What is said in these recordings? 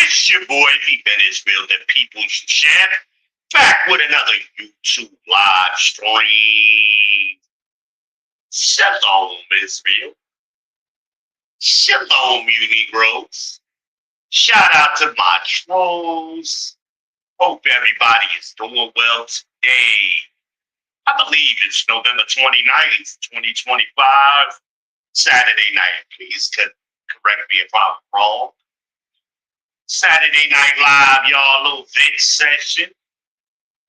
It's your boy, Deep in Israel, the People's Champ, back with another YouTube live stream. Shalom, Israel. Shalom, you Negroes. Shout out to my trolls. Hope everybody is doing well today. I believe it's November 29th, 2025, Saturday night. Please correct me if I'm wrong. Saturday Night Live, y'all, little vent session.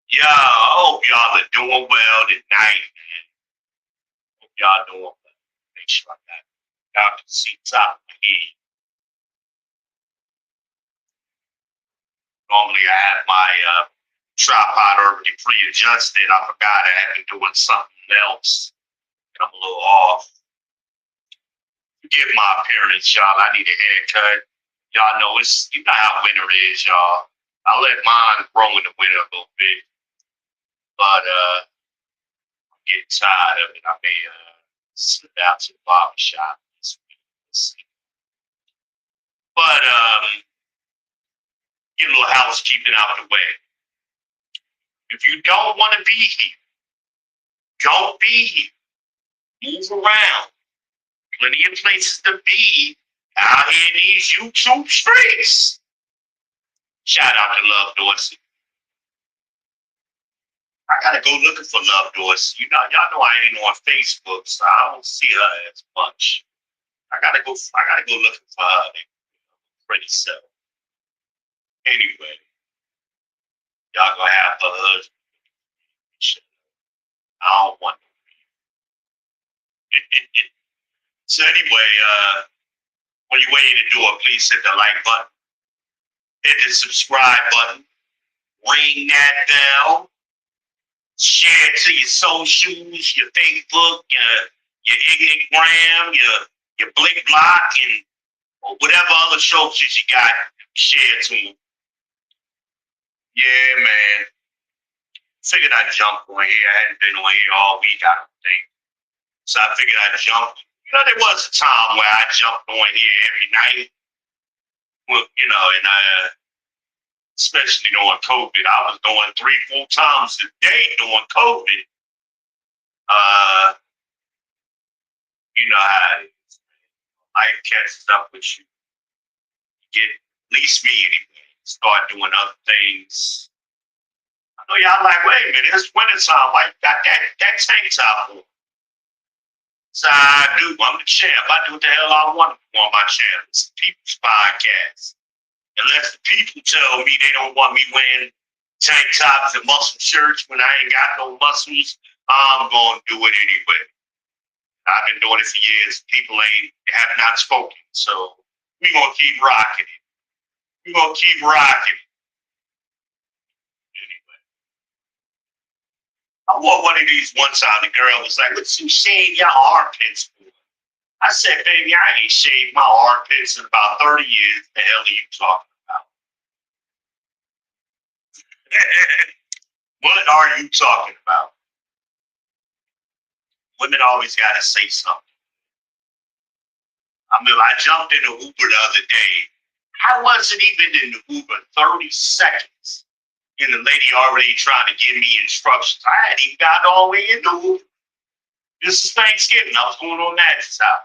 Yeah, I hope y'all are doing well tonight, man. Hope y'all doing well. Make sure y'all can see top of my head. Normally I have my tripod already pre-adjusted. I forgot I had been doing something else. And I'm a little off. Forgive my appearance, y'all. I need a haircut. Y'all know you know how winter is, y'all. I let mine grow in the winter a little bit. But I'm getting tired of it. I may slip out to the barber shop this week. Let's see. But get a little housekeeping out of the way. If you don't want to be here, don't be here. Move around. Plenty of places to be out here in these YouTube streets. Shout out to Love Dorsey. I gotta go looking for Love Dorsey. Y'all know I ain't on Facebook, so I don't see her as much. I gotta go looking for her pretty soon. Anyway, y'all gonna have her husband. I don't want to. So anyway, when you're waiting to do it, please hit the like button, hit the subscribe button, ring that bell, share it to your socials, your Facebook, your Instagram, your Blick Block, and or whatever other socials you got, share it to them. Yeah, man. Figured I'd jump on here. I hadn't been on here all week, I don't think. So I figured I'd jump. You know, there was a time where I jumped on here every night. Well, you know, and especially during COVID, I was doing 3-4 times a day during COVID. You know how it is. Life catches up with you. You get, at least me anyway, start doing other things. I know y'all like, wait a minute, it's wintertime. Like, that tank top on. So I do. I'm the champ. I do what the hell I want on my channel. It's people's podcast. Unless the people tell me they don't want me wearing tank tops and muscle shirts when I ain't got no muscles, I'm going to do it anyway. I've been doing it for years. People have not spoken. So we're going to keep rocking it. We're going to keep rocking it. I wore one of these one time. The girl was like, "What you shave your armpits for?" I said, "Baby, I ain't shaved my armpits in about 30 years. The hell are you talking about?" What are you talking about? Women always got to say something. I mean, I jumped in the Uber the other day. I wasn't even in the Uber 30 seconds. And the lady already trying to give me instructions. I hadn't even got all the way in the Uber. This is Thanksgiving. I was going on Nat's house.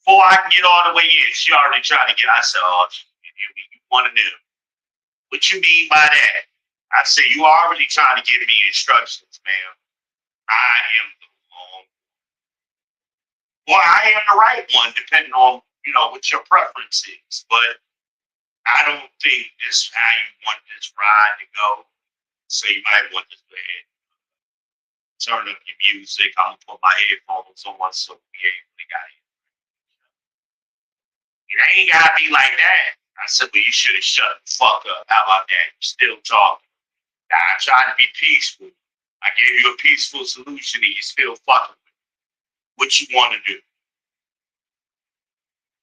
Before I can get all the way in, she already trying to get. I said, "Oh, you one of them. What you mean by that?" I said, "You already trying to give me instructions, ma'am. I am the wrong. Well, I am the right one, depending on, what your preference is. But I don't think this is how you want this ride to go. So you might want to go ahead, turn up your music. I'm gonna put my headphones on so we ain't really got it. It ain't gotta be like that." I said, "Well, you should have shut the fuck up. How about that? You're still talking. I tried to be peaceful. I gave you a peaceful solution and you still fucking with me. What you want to do?"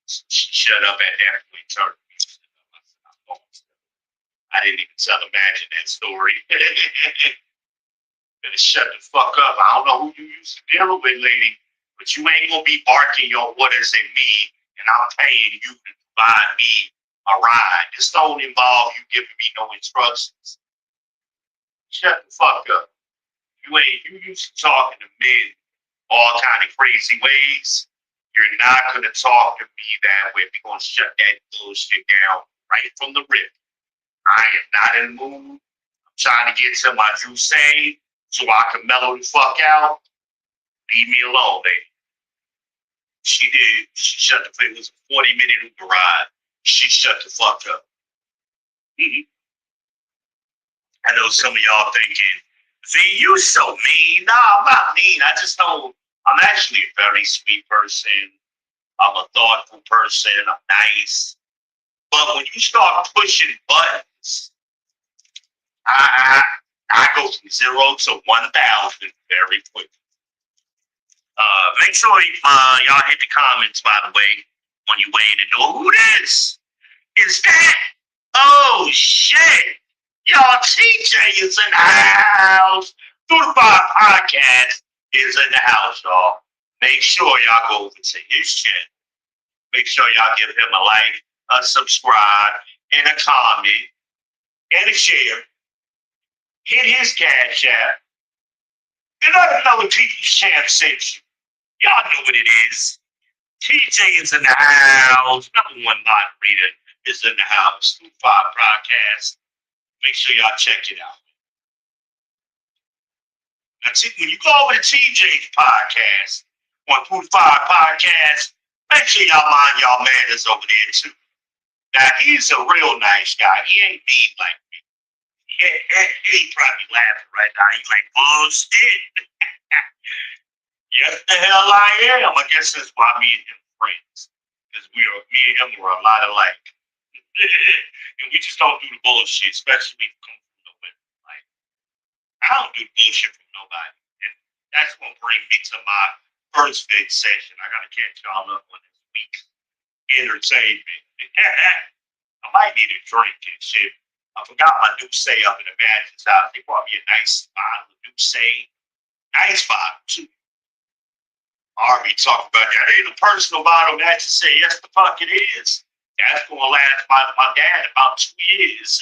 Shut up at that point. Turn the music up. I didn't even tell Imagine that story. Better shut the fuck up. I don't know who you used to deal with, lady, but you ain't gonna be barking your orders at me, and I'm paying you to provide me a ride. This don't involve you giving me no instructions. Shut the fuck up. You used to talking to men all kind of crazy ways. You're not gonna talk to me that way. We're gonna shut that bullshit down right from the rip. I am not in the mood. I'm trying to get to my juice so I can mellow the fuck out. Leave me alone, lady. She did. She shut the fuck. It was a 40-minute Uber ride. She shut the fuck up. Mhm. I know some of y'all thinking, Z, you so mean. No, I'm not mean. I just don't. I'm actually a very sweet person. I'm a thoughtful person. I'm nice. But when you start pushing buttons, I I go from 0 to 1,000 very quickly. Make sure y'all hit the comments, by the way, when you weigh in the door. Who this? Is that? Oh, shit. Y'all, TJ is in the house. Through the Fire Podcast is in the house, y'all. Make sure y'all go over to his channel. Make sure y'all give him a like, a subscribe, and a comment, and a share. Hit his cash app. And let him know what TJ Champ sent you. Y'all know what it is. TJ is in the house. Number one moderator is in the house. Through Fire Podcast. Make sure y'all check it out. Now, when you go over to TJ's podcast, on Food Fire Podcast, make sure y'all mind y'all manners over there too. Now, he's a real nice guy. He ain't mean like me. He probably laughing right now. He's like, bullshit. Yes, the hell I am. I guess that's why me and him are friends. Because me and him were a lot alike. And we just don't do the bullshit, especially if it comes from the women. Like, I don't do bullshit from nobody. And that's going to bring me to my first big session. I got to catch y'all up on this week's entertainment. I might need a drink and shit. I forgot my Douce up in the manager's house. They brought me a nice bottle of Douce. Nice bottle, too. I already talked about that. It ain't a personal bottle, man. Just say, yes, the fuck it is. That's going to last my dad about 2 years.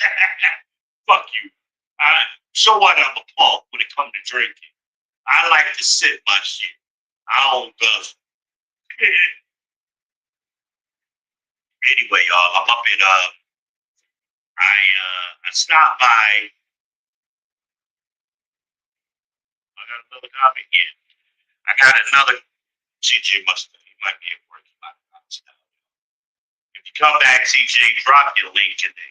Fuck you. So what? I'm a punk when it comes to drinking. I like to sip my shit. I don't guzzle. Anyway, y'all, I'm up in I stopped by. I got another comment here. I got another. TJ he might be at work. He might be out of town. If you come back, TJ, drop your link in the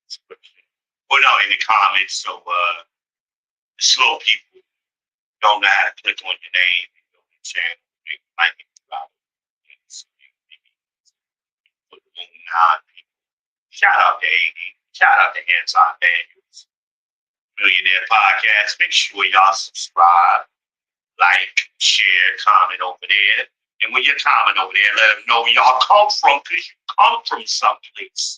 description. Or no, in the comments, so slow people don't know how to click on your name and go to the channel. It might be about put the moon on people. Shout out to AD. Shout out to Anton Daniels. Millionaire Podcast. Make sure y'all subscribe, like, share, comment over there. And when you comment over there, let them know where y'all come from, because you come from someplace.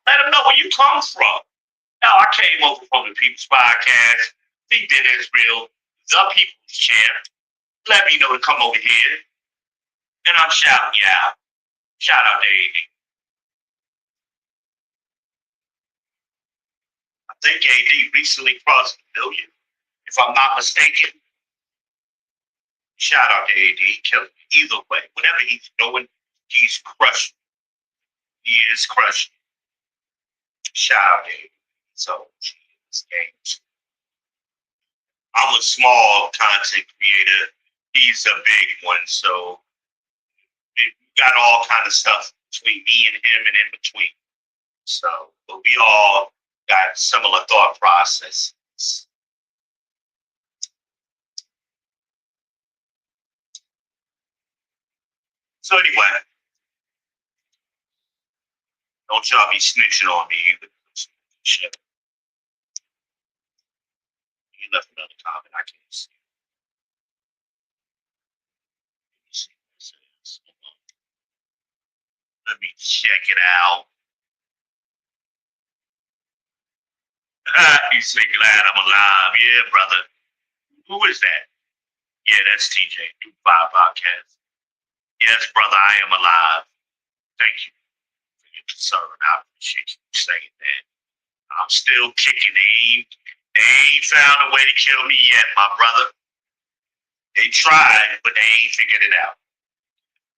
Let them know where you come from. Now, I came over from the People's Podcast. They did Israel, the People's Champ. Let me know to come over here. And I'm shouting you out. Shout out to AD. I think AD recently crossed a million, if I'm not mistaken. Shout out to AD. Killing me. Either way, whatever he's doing, he's crushing. He is crushing. Shout out to AD. So, games. I'm a small content creator. He's a big one. So, we got all kind of stuff between me and him and in between. So, but we all got similar thought processes. So anyway, don't y'all be snitching on me either. Shit. He left another comment. I can't see. Let me check it out. He's so glad I'm alive. Yeah, brother. Who is that? Yeah, that's TJ. Five Podcast. Yes, brother, I am alive. Thank you for your concern. I appreciate you saying that. I'm still kicking. They ain't found a way to kill me yet, my brother. They tried, but they ain't figured it out.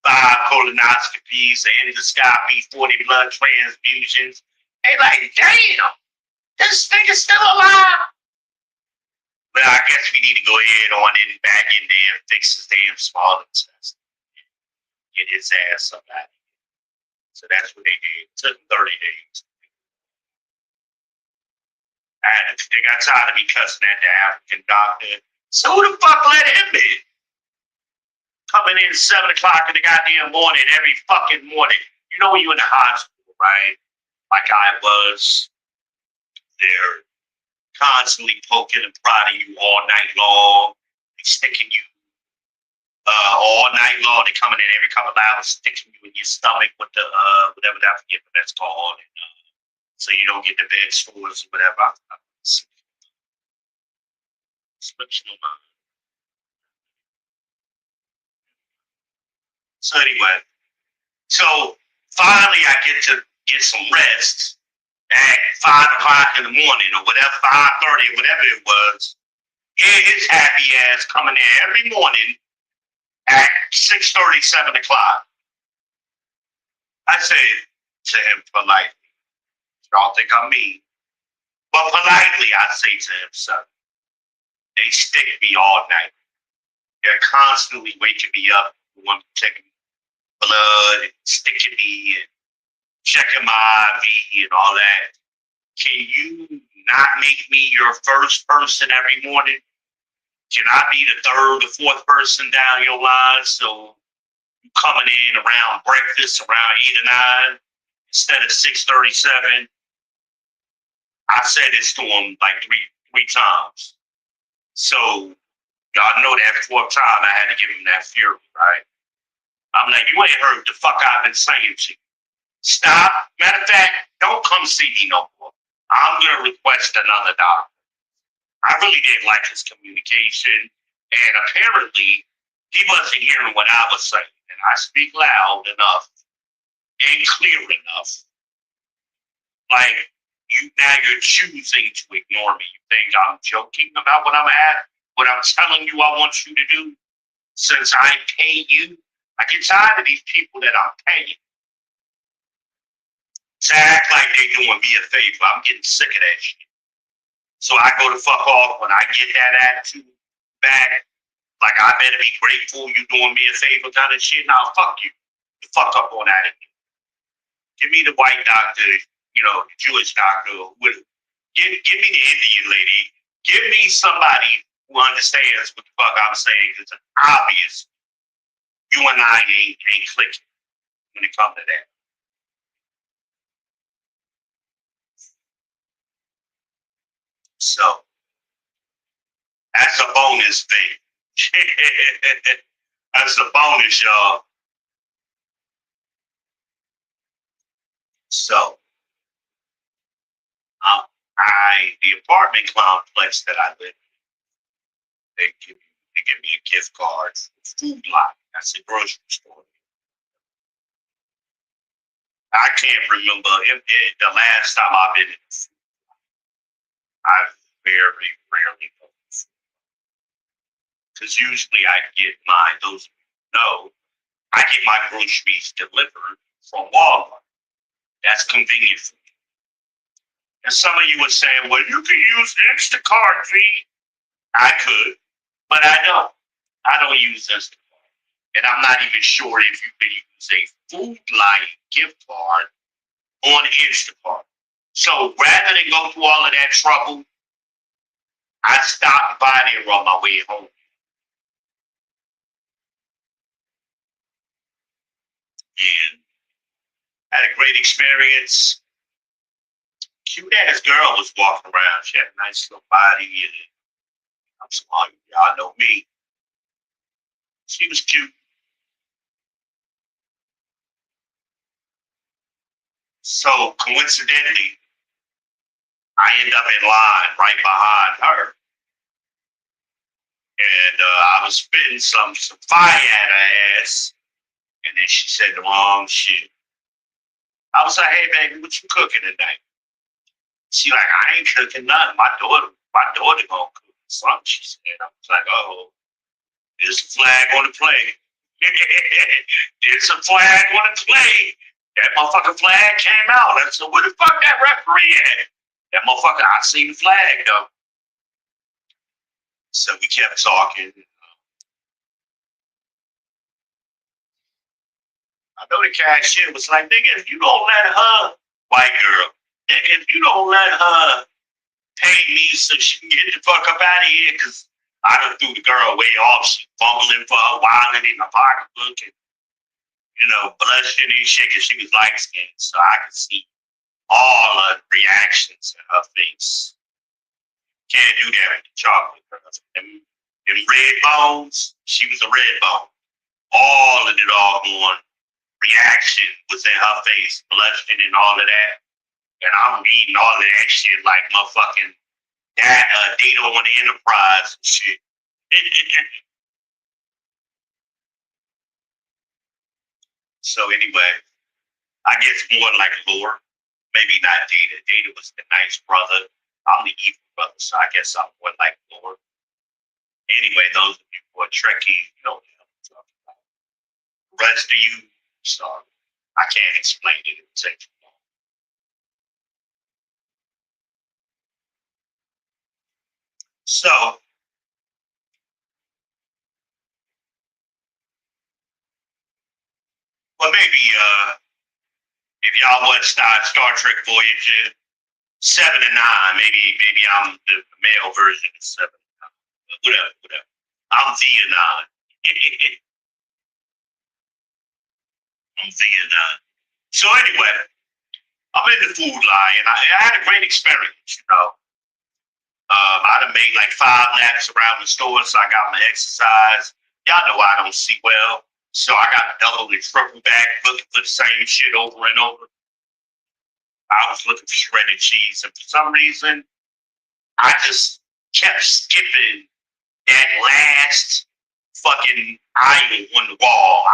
5 colonoscopies, an endoscopy, 40 blood transfusions. They like, damn, this nigga's still alive. But I guess we need to go ahead on it back in there and fix his damn small intestine. Get his ass up out of here. So that's what they did. It took 30 days. And they got tired of me cussing at the African doctor. So who the fuck let him in? Coming in 7 o'clock in the goddamn morning, every fucking morning. You know when you're in the hospital, right? Like I was, they're constantly poking and prodding you all night long. They sticking you all night long. They coming in every couple of hours, sticking you in your stomach with the whatever that I forget what that's called, and, so you don't get the bed sores or whatever. So anyway, so finally I get to get some rest at 5 o'clock in the morning or whatever, 5:30 or whatever it was. Here his happy ass coming in every morning at 6:30, 7 o'clock. I say to him politely, y'all think I'm mean, but politely I say to him, son, they stick me all night. They're constantly waking me up, one checking blood, and sticking me, and checking my IV and all that. Can you not make me your first person every morning? Can I be the third or fourth person down your line? So you coming in around breakfast, around 8 or 9, instead of 6:37. I said this to him like three times. So y'all know that fourth time I had to give him that fury, right? I'm like, you ain't heard the fuck I've been saying to you. Stop. Matter of fact, don't come see me no more. I'm gonna request another doctor. I really didn't like his communication, and apparently he wasn't hearing what I was saying. And I speak loud enough and clear enough. Like you're choosing to ignore me. You think I'm joking about what what I'm telling you I want you to do? Since I pay you, I get tired of these people that I'm paying to act like they doing me a favor. I'm getting sick of that shit. So I go to fuck off when I get that attitude back. Like I better be grateful you doing me a favor kind of shit. Now fuck you. The fuck up on that. Give me the white doctor, the Jewish doctor. Give me the Indian lady. Give me somebody who understands what the fuck I'm saying. It's obvious you and I ain't clicking when it comes to that. So that's a bonus thing. That's a bonus, y'all. So the apartment complex that I live in, they give me a gift card for Food Lot. That's a grocery store. I can't remember the last time I've been in. I very rarely go because usually I get I get my groceries delivered from Walmart. That's convenient for me. And some of you were saying, well, you can use Instacart, V. I could, but I don't. I don't use Instacart. And I'm not even sure if you can use a Food Lion gift card on Instacart. So rather than go through all of that trouble, I stopped by there on my way home. And had a great experience. Cute ass girl was walking around. She had a nice little body, and I'm sorry, y'all know me. She was cute. So coincidentally, I end up in line right behind her, and I was spitting some fire at her ass, and then she said the wrong shit. I was like, hey, baby, what you cooking tonight? She like, I ain't cooking nothing. My daughter gonna cook something, she said. I was like, oh, there's a flag on the play. There's a flag on the play. That motherfucking flag came out. I said, where the fuck that referee at? That motherfucker, I seen the flag though. So we kept talking. I know the cashier was like, nigga, if you don't let her, white girl, nigga, if you don't let her pay me so she can get the fuck up out of here, because I done threw the girl way off. She fumbling for her wallet in her pocketbook and, blushing and shit, because she was light skinned. So I could see all of the reactions in her face. Can't do that with the chocolate girls. Them red bones, she was a red bone. All of it all going. Reaction was in her face, blushing and all of that. And I'm reading all of that shit like motherfucking that data on the Enterprise and shit. So anyway, I guess more like lore. Maybe not Data. Data was the nice brother. I'm the evil brother, so I guess I'm more like lore. Anyway, those of you who are Trekkies, you know what I'm talking about. The rest of you, sorry. I can't explain it. It would take too long. So, well, maybe if y'all want to start Star Trek Voyager 7 and 9, maybe I'm the male version of 7 and 9. Whatever. I'm Via 9. I'm Via 9. So anyway, I'm in the food line, and I had a great experience, I done made like 5 laps around the store, so I got my exercise. Y'all know I don't see well, so I got double and triple back looking for the same shit over and over. I was looking for shredded cheese, and for some reason, I just kept skipping that last fucking aisle on the wall.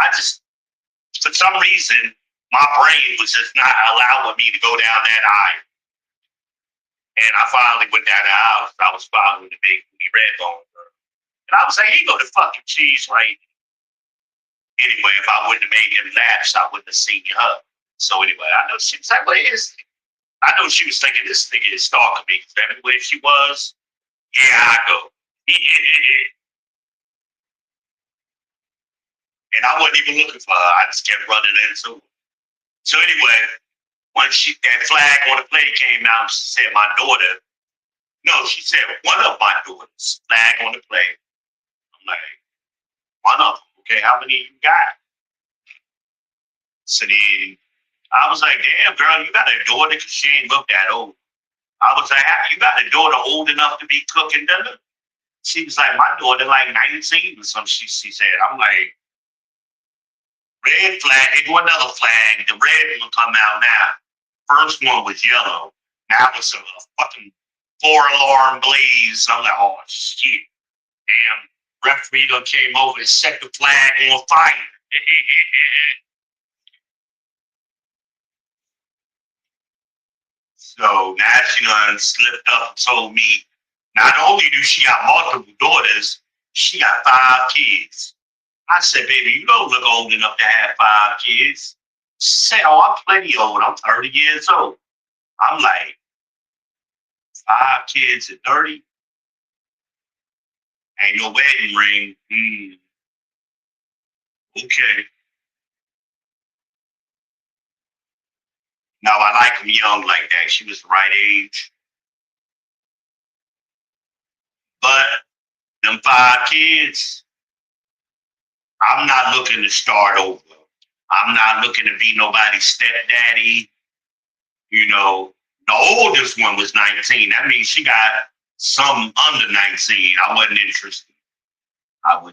For some reason, my brain was just not allowing me to go down that aisle. And I finally went down the aisle. I was following the big red bone girl. And I was like, here go the fucking cheese right. Anyway, if I wouldn't have made them laps, I wouldn't have seen her. So anyway, I know she was like, what is it? I know she was thinking this nigga is stalking me. Everywhere she was, yeah, I go. And I wasn't even looking for her. I just kept running into her. So anyway, once that flag on the play came out, she said my daughter. No, she said one of my daughters. Flag on the play. I'm like, one of them. Okay, how many you got? So then I was like, damn, girl, you got a daughter because she ain't look that old. I was like, you got a daughter old enough to be cooking dinner? She was like, my daughter like 19 or something, she said. I'm like, red flag, they go another flag. The red one come out now. First one was yellow. Now it's a fucking 4-alarm blaze. I'm like, oh shit. Damn, referee done came over and set the flag on fire. So now she done slipped up and told me, not only do she got multiple daughters, she got 5 kids. I said, baby, you don't look old enough to have 5 kids. She said, oh, I'm plenty old. I'm 30 years old. I'm like, 5 kids at 30? Ain't no wedding ring. Okay. Now, I like them young like that. She was the right age. But them 5 kids, I'm not looking to start over. I'm not looking to be nobody's stepdaddy. The oldest one was 19. That means she got some under 19. I wasn't interested.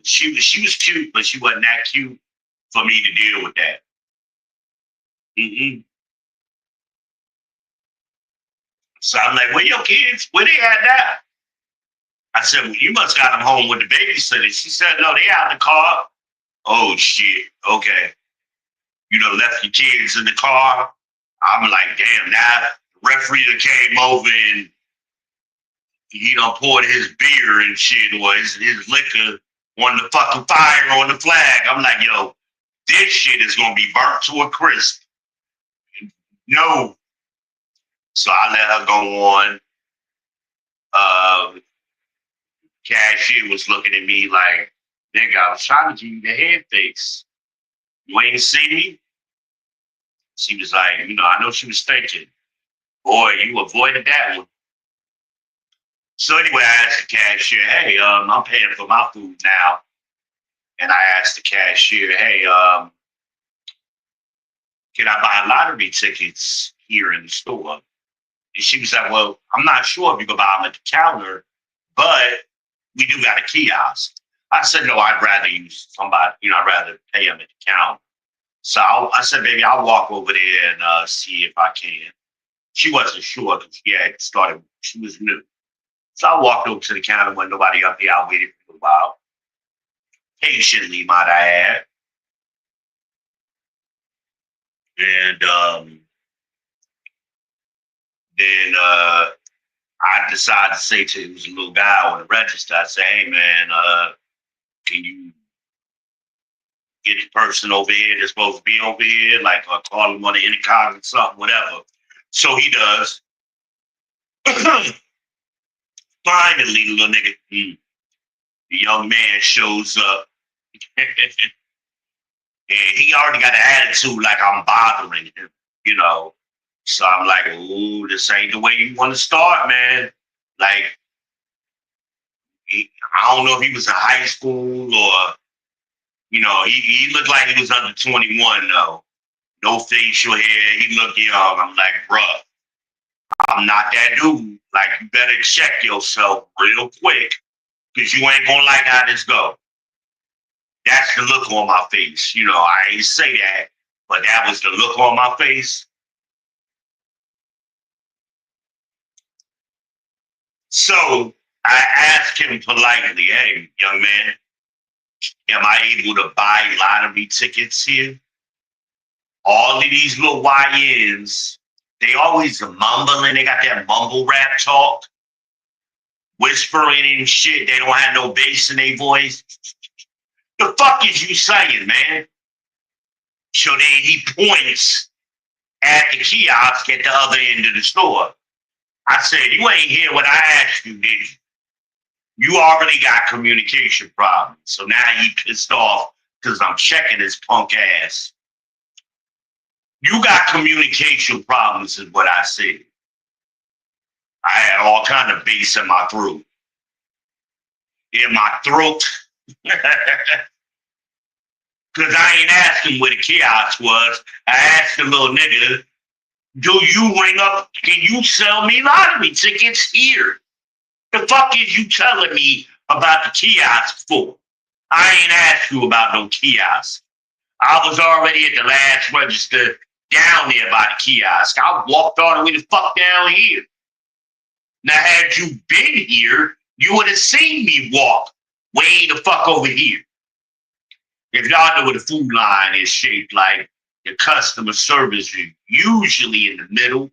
She was cute, but she wasn't that cute for me to deal with that. So I'm like, where your kids? Where they at now? I said, well, you must got them home with the babysitter. She said, no, they out in the car. Oh, shit. Okay. Left your kids in the car. I'm like, damn, now the referee that came over and he done poured his beer and shit or his liquor on the fucking fire on the flag. I'm like, yo, this shit is gonna be burnt to a crisp. No. So I let her go on. Cashier was looking at me like, nigga, I was trying to give you the head face. You ain't see me? She was like, I know she was thinking, boy, you avoided that one. So anyway, I asked the cashier, hey, I'm paying for my food now. And I asked the cashier, hey, can I buy lottery tickets here in the store? And she was like, well, I'm not sure if you can buy them at the counter, but we do got a kiosk. I said, no, I'd rather use somebody, I'd rather pay them at the counter. So I said, baby, I'll walk over there and see if I can. She wasn't sure because she was new. So I walked over to the counter when nobody up there. I waited for a while. Patiently, might I add. And then I decided to say to him, was a little guy on the register. I said, hey, man, can you get the person over here that's supposed to be over here? Like, call him on the intercom or something, whatever. So he does. Finally, the little nigga, the young man shows up. And he already got an attitude like I'm bothering him. So I'm like, ooh, this ain't the way you want to start, man. Like, I don't know if he was in high school or, he looked like he was under 21, though. No facial hair. He looked young. I'm like, bruh, I'm not that dude. Like, you better check yourself real quick because you ain't going to like how this go. That's the look on my face. I ain't say that, but that was the look on my face. So I asked him politely, hey, young man, am I able to buy lottery tickets here? All of these little YNs, they always mumbling. They got that mumble rap talk, whispering and shit. They don't have no bass in their voice. The fuck is you saying, man? So then he points at the kiosk at the other end of the store. I said, you ain't hear what I asked you, did you? You already got communication problems. So now you pissed off because I'm checking his punk ass. You got communication problems is what I said. I had all kind of bass in my throat. In my throat. Because I ain't asking where the kiosk was. I asked the little nigga, do you ring up? Can you sell me lottery tickets here? The fuck is you telling me about the kiosk for? I ain't asked you about no kiosk. I was already at the last register down there by the kiosk. I walked all the way the fuck down here. Now, had you been here, you would have seen me walk way the fuck over here. If y'all know what a food line is shaped like, the customer service is usually in the middle,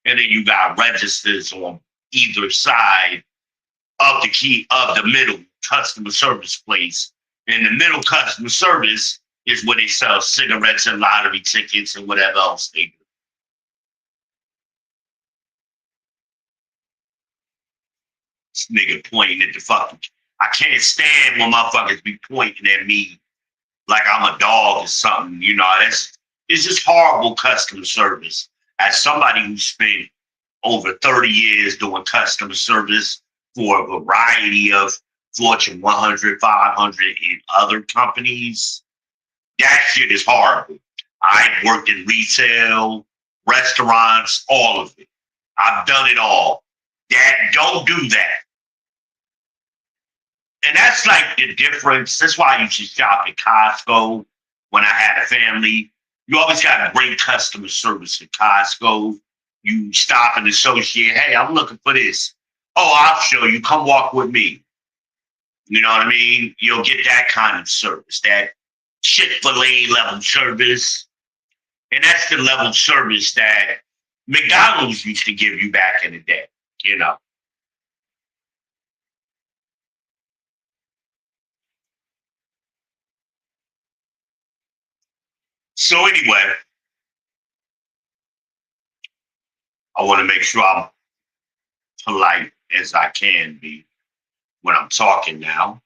and then you got registers on either side of the middle customer service place. In the middle customer service is where they sell cigarettes and lottery tickets and whatever else they do. This nigga pointing at the fucking. I can't stand when motherfuckers be pointing at me like I'm a dog or something. It's just horrible customer service. As somebody who spent over 30 years doing customer service for a variety of Fortune 100, 500, and other companies, that shit is horrible. I've worked in retail, restaurants, all of it. I've done it all. Don't do that. And that's like the difference. That's why you should shop at Costco. When I had a family, you always got to bring customer service at Costco. You stop and associate. Hey, I'm looking for this. Oh, I'll show you. Come walk with me. You know what I mean? You'll get that kind of service, that Chick-fil-A level service. And that's the level of service that McDonald's used to give you back in the day, you know. So anyway, I want to make sure I'm polite as I can be when I'm talking now,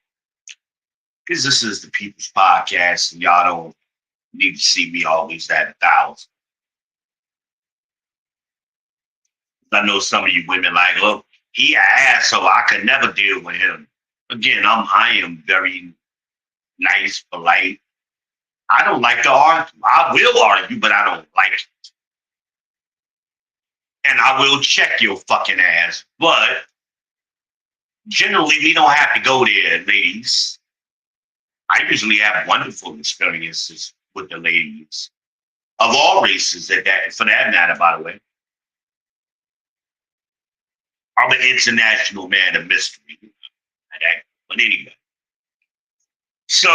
because this is the People's Podcast, and y'all don't need to see me always at 1,000. I know some of you women like, look, he an asshole. I could never deal with him. Again, I am very nice, polite. I don't like to argue. I will argue, but I don't like it. And I will check your fucking ass. But generally, we don't have to go there, ladies. I usually have wonderful experiences with the ladies of all races. For that matter, by the way, I'm an international man of mystery. But anyway, so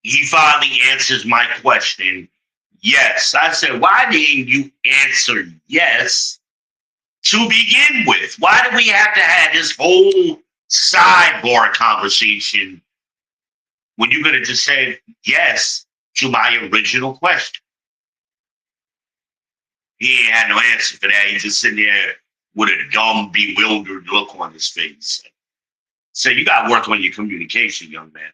he finally answers my question. Yes, I said, why didn't you answer yes to begin with? Why do we have to have this whole sidebar conversation when you could have just said yes to my original question? He ain't had no answer for that. He's just sitting there with a dumb, bewildered look on his face. So you got to work on your communication, young man.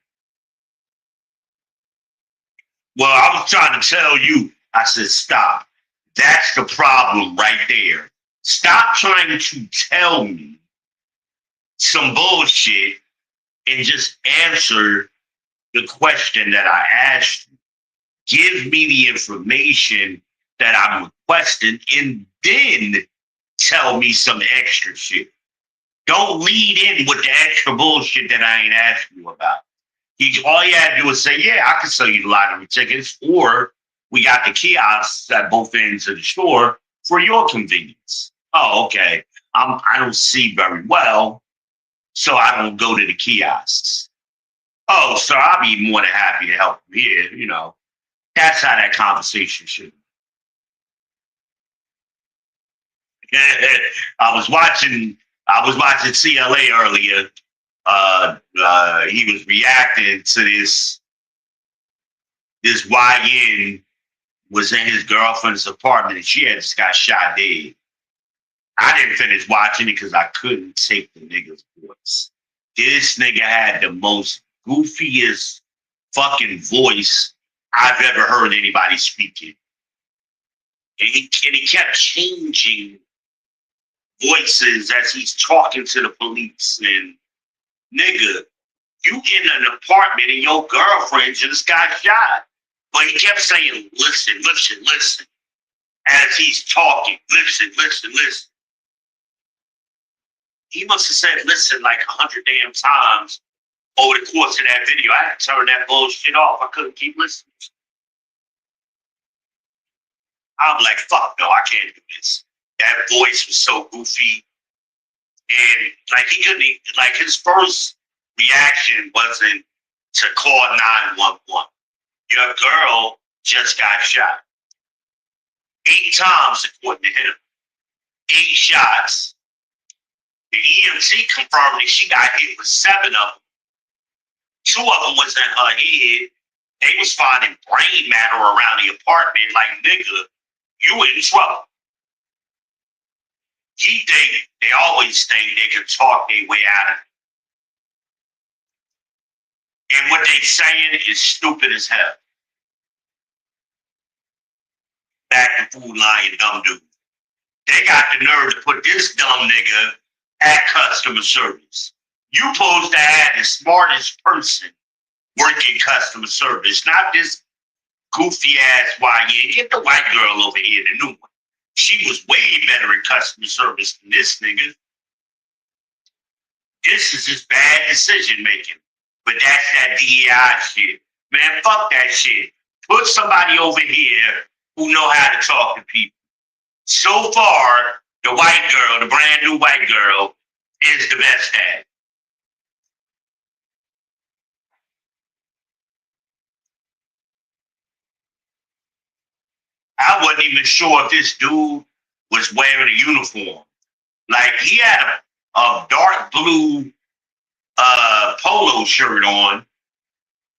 Well, I was trying to tell you, I said, stop. That's the problem right there. Stop trying to tell me some bullshit and just answer the question that I asked you. Give me the information that I'm requesting and then tell me some extra shit. Don't lead in with the extra bullshit that I ain't asking you about. All you had to do is say, yeah, I can sell you the lottery tickets, or we got the kiosks at both ends of the store for your convenience. Oh, okay. I don't see very well, so I don't go to the kiosks. Oh, so I'll be more than happy to help you here. You know, that's how that conversation should be. I was watching CLA earlier. He was reacting to this YN was in his girlfriend's apartment and she had just got shot dead. I didn't finish watching it because I couldn't take the nigga's voice. This nigga had the most goofiest fucking voice I've ever heard anybody speaking. And he kept changing voices as he's talking to the police. And nigga, you in an apartment and your girlfriend just got shot. But he kept saying, listen, listen, listen, as he's talking. Listen, listen, listen. He must have said listen like 100 damn times over the course of that video. I had to turn that bullshit off. I couldn't keep listening. I'm like, fuck no, I can't do this. That voice was so goofy. And like he couldn't, like his first reaction wasn't to call 911. Your girl just got shot. 8 times according to him. 8 shots. The EMT confirmed that she got hit with 7 of them. 2 of them was in her head. They was finding brain matter around the apartment. Like, nigga, you in trouble. They always think they can talk their way out of it. And what they saying is stupid as hell. Back to Food Lion, dumb dude. They got the nerve to put this dumb nigga at customer service. You supposed to have the smartest person working customer service, not this goofy ass YN. Get the white girl over here, the new one. She was way better at customer service than this nigga. This is just bad decision making. But that's that DEI shit. Man, fuck that shit. Put somebody over here who know how to talk to people. So far, the white girl, the brand new white girl, is the best at it. I wasn't even sure if this dude was wearing a uniform. Like he had a dark blue polo shirt on,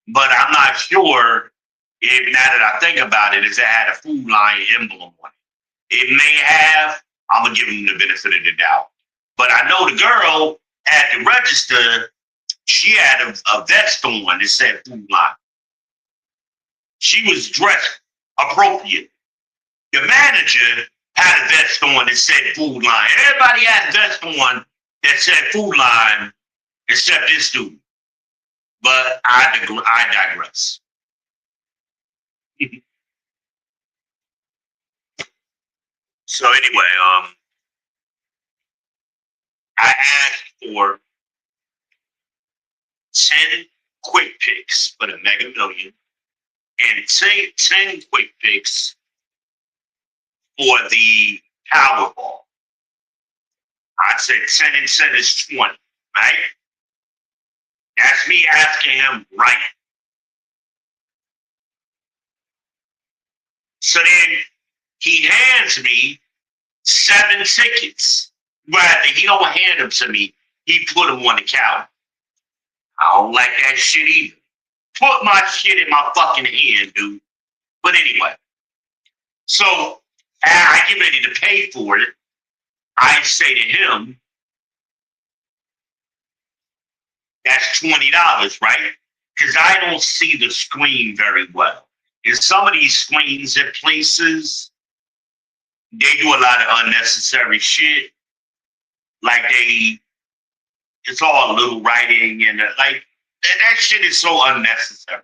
but I'm not sure if now that I think about it, is it had a Food Lion emblem on it. It may have. I'm gonna give him the benefit of the doubt. But I know the girl at the register, she had a vest on that said Food Lion. She was dressed appropriate. The manager had a vest on that said Food Lion. Everybody had a vest on that said Food Lion except this dude. But I digress. So anyway, I asked for 10 quick picks for the Mega Million and 10 quick picks for the Powerball. I said 10 and 10 is 20, right? That's me asking him right. So then he hands me 7 tickets. Rather, he don't hand them to me. He put them on the counter. I don't like that shit either. Put my shit in my fucking hand, dude. But anyway, so I get ready to pay for it. I say to him, that's $20, right? Because I don't see the screen very well. In some of these screens at places, they do a lot of unnecessary shit. Like it's all little writing and like that shit is so unnecessary.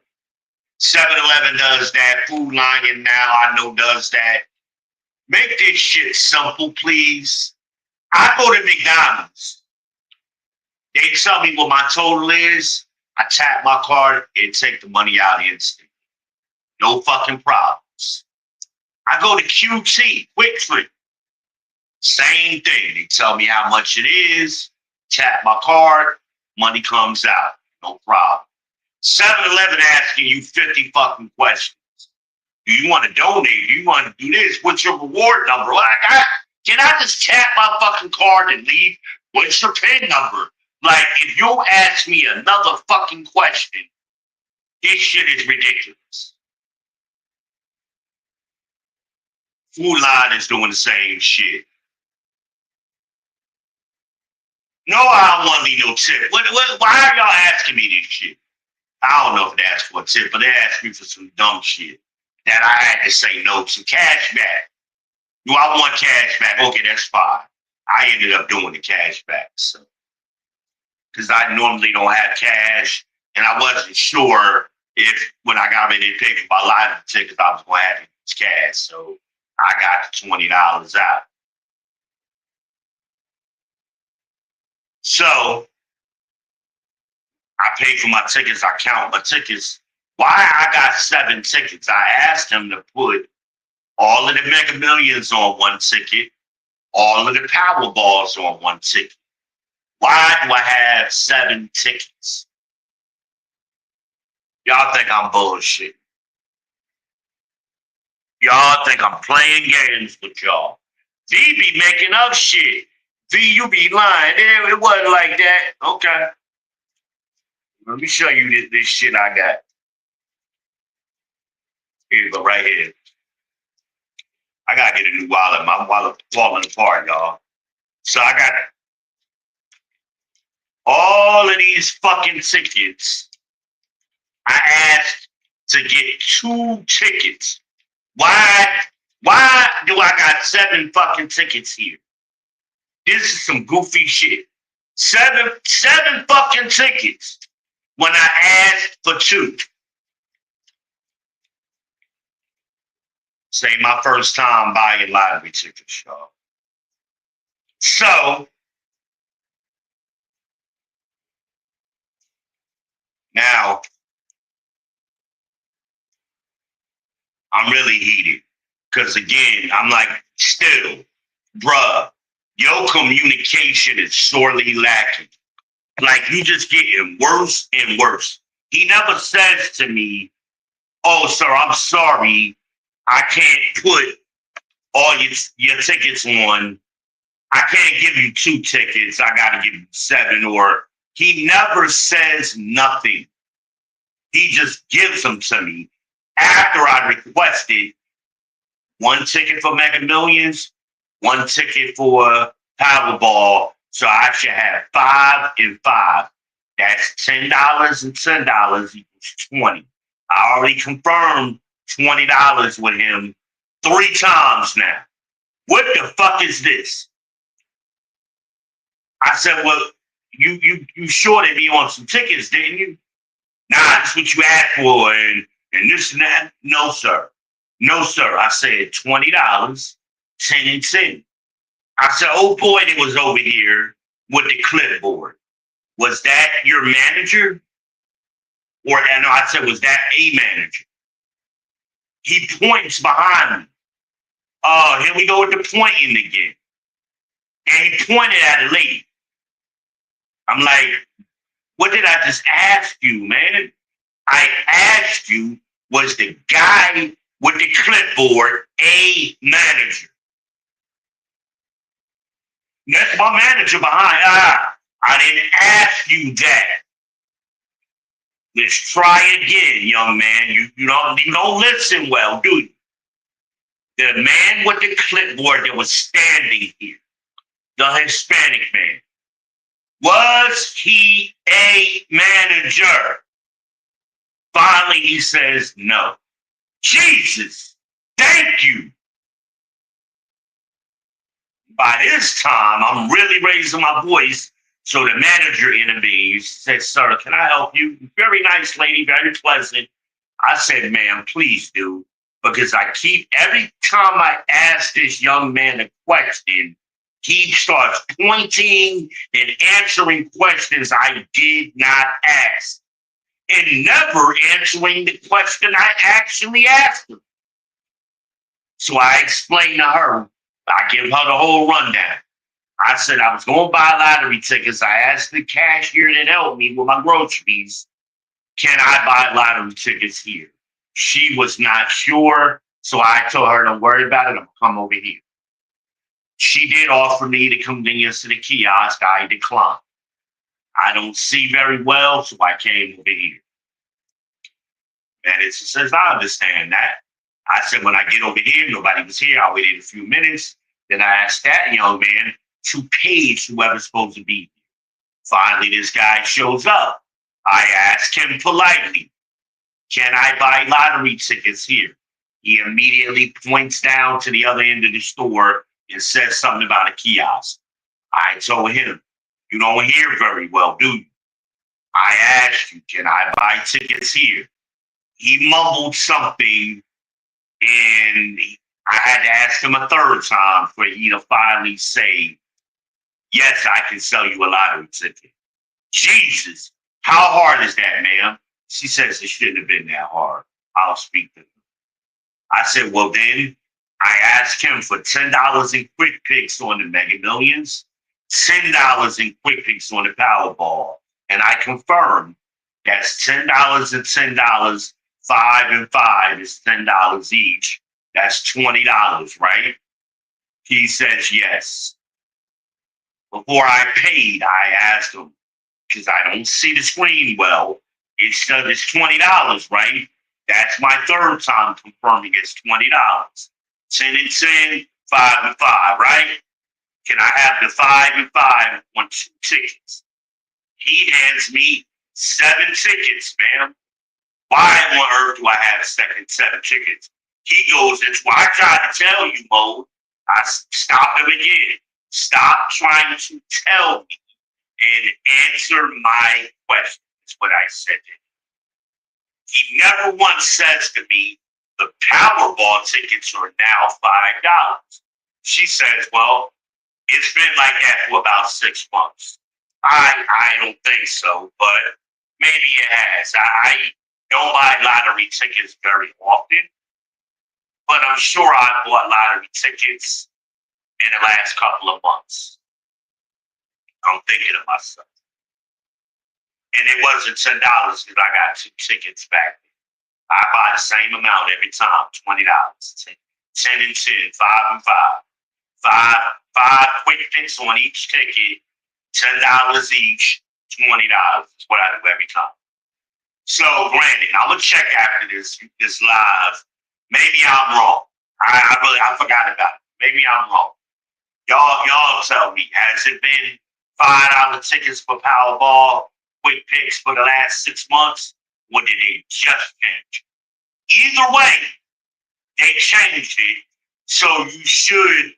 7-Eleven does that. Food Lion now I know does that. Make this shit simple, please. I go to McDonald's. They tell me what my total is. I tap my card and take the money out instantly. No fucking problems. I go to QT, Quick Trip. Same thing. They tell me how much it is. Tap my card. Money comes out. No problem. 7-Eleven asking you 50 fucking questions. Do you want to donate? Do you want to do this? What's your reward number? Can I just tap my fucking card and leave? What's your PIN number? Like, if you ask me another fucking question, this shit is ridiculous. Food Lion is doing the same shit. No, I don't want to leave no tip. Why are y'all asking me this shit? I don't know if they asked for a tip, but they asked me for some dumb shit that I had to say no to. Cash back. Do I want cash back? Okay, that's fine. I ended up doing the cash back. So, because I normally don't have cash, and I wasn't sure if when I got ready to pay for my lottery tickets, I was going to have to use cash. So I got the $20 out. So I paid for my tickets. I count my tickets. Why I got 7 tickets? I asked him to put all of the Mega Millions on one ticket, all of the Powerballs on one ticket. Why do I have 7 tickets? Y'all think I'm bullshit. Y'all think I'm playing games with y'all. V be making up shit. V, you be lying. It wasn't like that. Okay. Let me show you this shit I got. Here you go, right here. I gotta get a new wallet. My wallet's falling apart, y'all. So I got all of these fucking tickets. I asked to get 2 tickets. Why do I got 7 fucking tickets here? This is some goofy shit. 7 fucking tickets when I asked for 2. This ain't my first time buying lottery tickets, y'all. So now I'm really heated. Because again, I'm like, still, bruh, your communication is sorely lacking. Like, you just getting worse and worse. He never says to me, oh, sir, I'm sorry. I can't put all your tickets on. I can't give you 2 tickets. I got to give you 7. Or he never says nothing. He just gives them to me after I requested 1 ticket for Mega Millions, 1 ticket for Powerball. So I should have 5 and 5. That's $10 and $10 equals 20. I already confirmed $20 with him 3 times now. What the fuck is this? I said, well, you shorted me on some tickets, didn't you? Nah, that's what you asked for, and this and that. No, sir. No, sir. I said $20, 10 and 10. I said, oh boy, that was over here with the clipboard. Was that your manager? And I said, was that a manager? He points behind me. Oh, here we go with the pointing again. And he pointed at a lady. I'm like, what did I just ask you, man? I asked you, was the guy with the clipboard a manager? That's my manager behind. I didn't ask you that. Let's try again, young man. You don't listen well, do you? The man with the clipboard that was standing here, the Hispanic man, was he a manager? Finally, he says no. Jesus, thank you. By this time, I'm really raising my voice. So the manager intervenes, says, sir, can I help you? Very nice lady, very pleasant. I said, ma'am, please do. Because every time I ask this young man a question, he starts pointing and answering questions I did not ask. And never answering the question I actually asked him. So I explained to her, I give her the whole rundown. I said I was going to buy lottery tickets. I asked the cashier that helped me with my groceries, can I buy lottery tickets here? She was not sure, so I told her, don't worry about it, I'm going to come over here. She did offer me the convenience to the kiosk. I declined. I don't see very well, so I came over here. And it says, I understand that. I said, when I get over here, nobody was here. I waited a few minutes. Then I asked that young man to page whoever's supposed to be here. Finally, this guy shows up. I asked him politely, can I buy lottery tickets here? He immediately points down to the other end of the store and says something about a kiosk. I told him, you don't hear very well, do you? I asked you, can I buy tickets here? He mumbled something, and I had to ask him a 3rd time for he to finally say, yes, I can sell you a lottery ticket. Jesus, how hard is that, ma'am? She says it shouldn't have been that hard. I'll speak to him. I said, well, then I asked him for $10 in quick picks on the Mega Millions, $10 in quick picks on the Powerball. And I confirmed that's $10 and $10, 5 and 5 is $10 each. That's $20, right? He says yes. Before I paid, I asked him, because I don't see the screen well, it said it's $20, right? That's my 3rd time confirming it's $20. 10 and 10, 5 and 5, right? Can I have the 5 and 5 on 2 tickets? He hands me 7 tickets, ma'am. Why on earth do I have 7 tickets? He goes, it's why I tried to tell you, Mo. I stopped him again. Stop trying to tell me and answer my question, is what I said to him. He never once says to me, the Powerball tickets are now $5. She says, well, it's been like that for about 6 months. I don't think so, but maybe it has. I don't buy lottery tickets very often, but I'm sure I bought lottery tickets in the last couple of months. I'm thinking of myself. And it wasn't $10 because I got 2 tickets back. I buy the same amount every time, $20. 10 and 10, 5 and 5. Five quick fix on each ticket, $10 each, $20 is what I do every time. So granted, I'm gonna check after this live. Maybe I'm wrong. I forgot about it. Maybe I'm wrong. Y'all tell me, has it been $5 tickets for Powerball quick picks for the last 6 months? Or did they just change? Either way, they changed it. So you should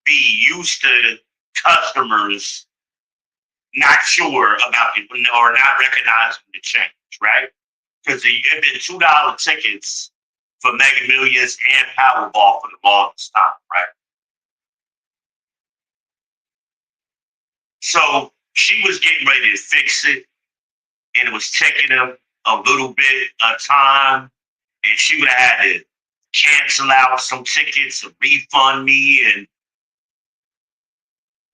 be used to customers not sure about it or not recognizing the change, right? Because there have been $2 tickets for Mega Millions and Powerball for the longest time, right? So she was getting ready to fix it, and it was taking them a little bit of time, and she would have had to cancel out some tickets or refund me, and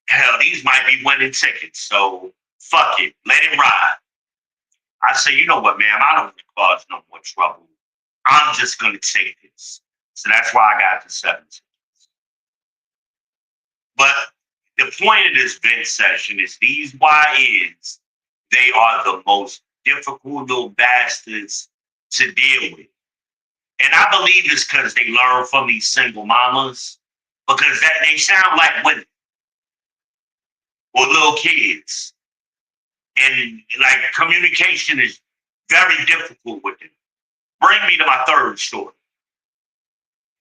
hell, these might be winning tickets. So fuck it, let it ride. I say, you know what, ma'am, I don't want to cause no more trouble. I'm just gonna take this. So that's why I got the 7 tickets. But the point of this vent session is these YNs, they are the most difficult little bastards to deal with. And I believe it's because they learn from these single mamas, because they sound like women or little kids. And like communication is very difficult with them. Bring me to my third story.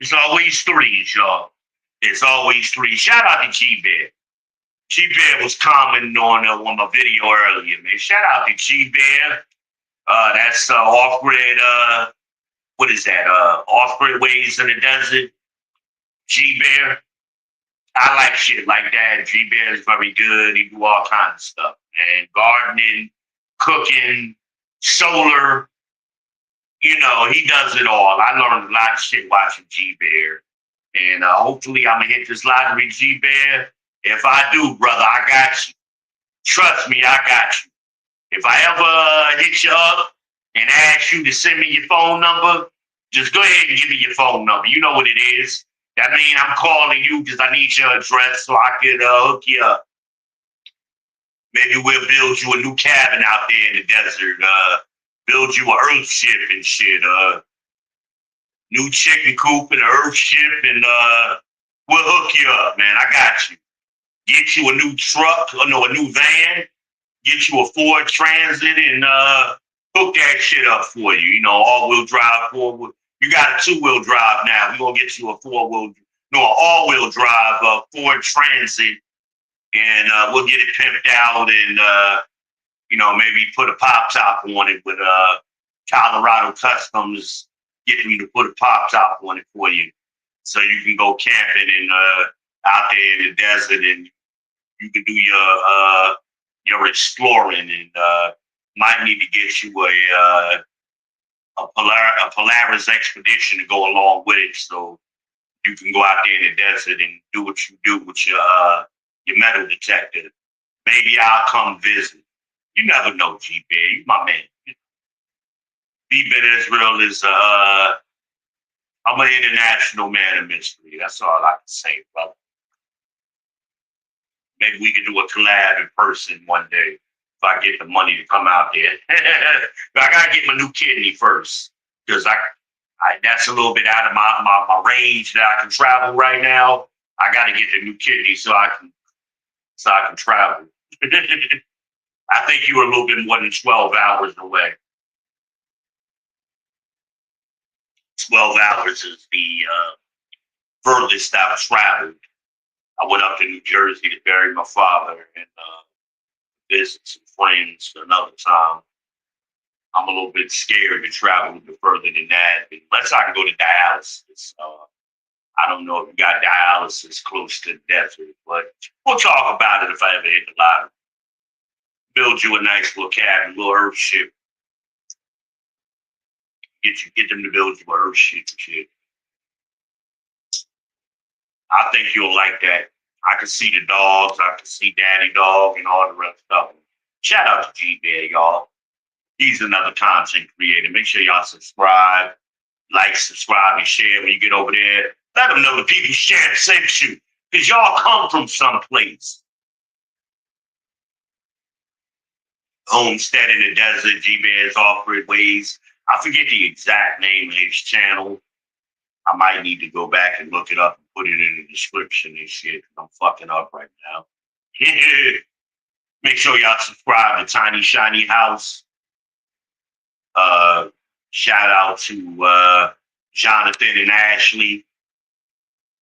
It's always threes, y'all. It's always three. Shout out to G-Bear. G-Bear was commenting on my video earlier, man. Shout out to G-Bear. That's off-grid, what is that? Off-grid ways in the desert. G-Bear. I like shit like that. G-Bear is very good. He do all kinds of stuff, man. Gardening, cooking, solar. You know, he does it all. I learned a lot of shit watching G-Bear. And hopefully I'm going to hit this lottery, G-Bear. If I do, brother, I got you. Trust me, I got you. If I ever hit you up and ask you to send me your phone number, just go ahead and give me your phone number. You know what it is. That means I'm calling you because I need your address so I could hook you up. Maybe we'll build you a new cabin out there in the desert. Build you an earth ship and shit. New chicken coop and an earth ship, and we'll hook you up, man. I got you. Get you a new truck, a new van. Get you a Ford Transit and hook that shit up for you. You know, all-wheel drive, four-wheel. You got a two-wheel drive now. We're going to get you a an all-wheel drive Ford Transit, and we'll get it pimped out and, maybe put a pop top on it with Colorado Customs getting you to put a pop top on it for you so you can go camping and out there in the desert, and you can do your exploring, and might need to get you a Polaris expedition to go along with it, so you can go out there in the desert and do what you do with your metal detector. Maybe I'll come visit. You never know, G-Bear. You my man. B-Ben Israel is I'm an international man of mystery. That's all I can say, brother. Maybe we can do a collab in person one day if I get the money to come out there. But I gotta get my new kidney first, because I that's a little bit out of my range that I can travel right now. I gotta get the new kidney so I can travel. I think you were a little bit more than 12 hours away. 12 hours is the furthest I've traveled. I went up to New Jersey to bury my father and visit some friends another time. I'm a little bit scared to travel a bit further than that, unless I can go to dialysis. I don't know if you got dialysis close to the desert, but we'll talk about it if I ever hit the lottery. Build you a nice little cabin, little earth ship. Get them to build you an earth ship and shit. I think you'll like that. I can see the dogs. I can see Daddy Dog and all the rest of them. Shout out to G-Bear, y'all. He's another content creator. Make sure y'all subscribe. Like, subscribe, and share when you get over there. Let them know the people share sent you. Because y'all come from someplace. Homestead in the Desert, G-Bears Off-Grid Ways. I forget the exact name of his channel. I might need to go back and look it up and put it in the description and shit. I'm fucking up right now. Make sure y'all subscribe to Tiny Shiny House. Shout out to Jonathan and Ashley.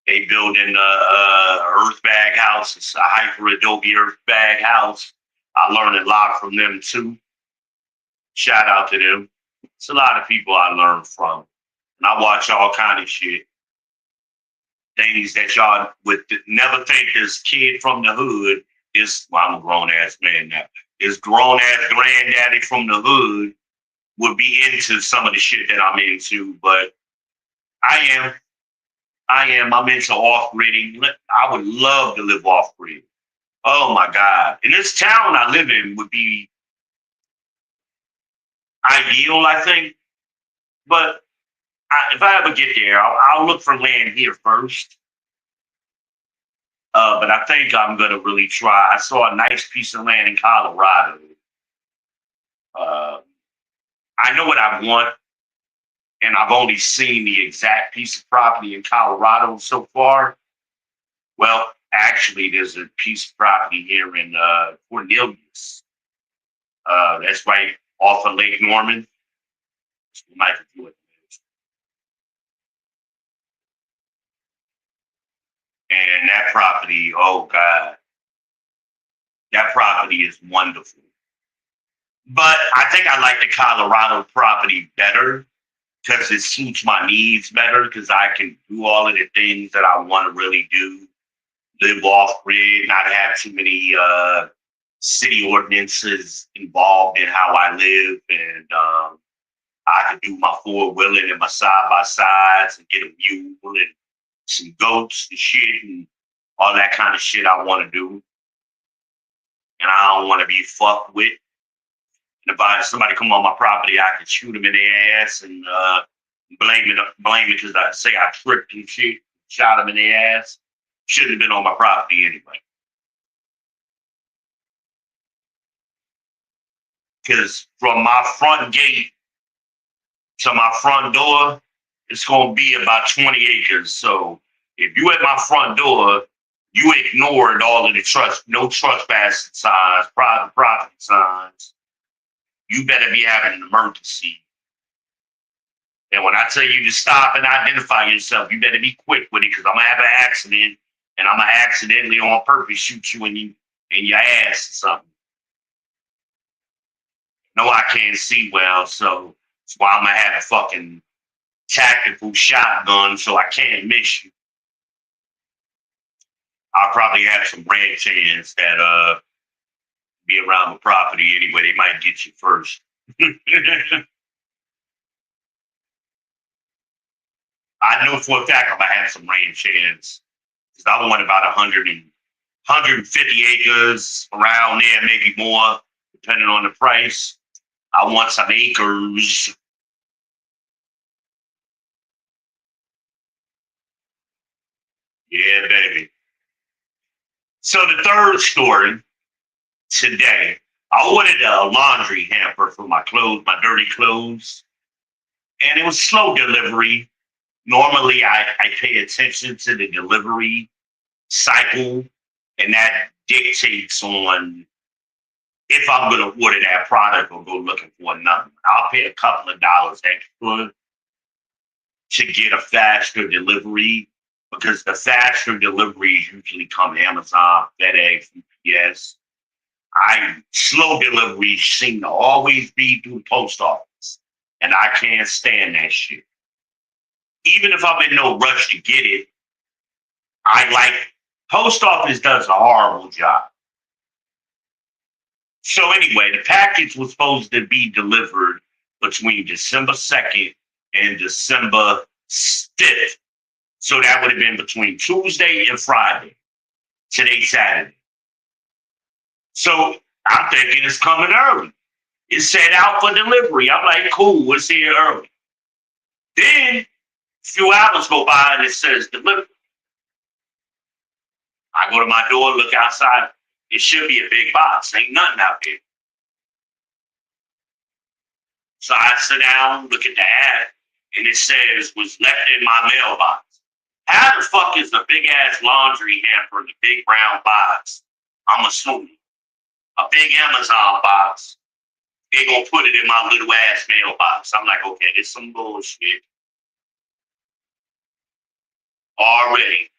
They building a earth bag house. It's a hyper Adobe earth bag house. I learned a lot from them too. Shout out to them. It's a lot of people I learned from. And I watch all kind of shit. Things that y'all would never think this kid from the hood is, well, I'm a grown ass man now. This grown ass granddaddy from the hood would be into some of the shit that I'm into, but I'm into off-gridding. I would love to live off-grid. Oh my God. And this town I live in would be ideal, I think. But if I ever get there, I'll look for land here first. But I think I'm going to really try. I saw a nice piece of land in Colorado. I know what I want, and I've only seen the exact piece of property in Colorado so far. Well, actually, there's a piece of property here in Cornelius. That's right off of Lake Norman. You might do it. And that property, oh God, that property is wonderful. But I think I like the Colorado property better because it suits my needs better because I can do all of the things that I want to really do. Live off grid, not have too many city ordinances involved in how I live. And I can do my four-wheeling and my side-by-sides and get a mule and some goats and shit and all that kind of shit I want to do. And I don't want to be fucked with. And if somebody come on my property, I can shoot them in their ass and blame it because I say I tripped and shit, shot them in their ass. Shouldn't have been on my property anyway. Because from my front gate to my front door, it's going to be about 20 acres. So if you at my front door, you ignored all of the no trespassing signs, private property signs, you better be having an emergency. And when I tell you to stop and identify yourself, you better be quick with it because I'm going to have an accident and I'm going to accidentally on purpose shoot you in your ass or something. No, I can't see well, so that's why I'm going to have a fucking tactical shotgun so I can't miss you. I'll probably have some ranch hands that be around the property anyway. They might get you first. I know for a fact I'm going to have some ranch hands. Because I want about 150 acres around there, maybe more, depending on the price. I want some acres. Yeah, baby. So the third story today, I ordered a laundry hamper for my clothes, my dirty clothes. And it was slow delivery. Normally, I pay attention to the delivery cycle, and that dictates on if I'm going to order that product or go looking for another. I'll pay a couple of dollars extra to get a faster delivery because the faster deliveries usually come Amazon, FedEx, UPS. Slow deliveries seem to always be through the post office, and I can't stand that shit. Even if I'm in no rush to get it, post office does a horrible job. So anyway, the package was supposed to be delivered between December 2nd and December 5th. So that would have been between Tuesday and Friday. Today's Saturday. So I'm thinking it's coming early. It said out for delivery. I'm like, cool, it's here early. Then a few hours go by and it says delivery. I go to my door, look outside. It should be a big box. Ain't nothing out there. So I sit down, look at the ad, and it says was left in my mailbox. How the fuck is a big ass laundry hamper in a big brown box? I'm assuming a big Amazon box. They gonna put it in my little ass mailbox. I'm like, okay, this some bullshit already.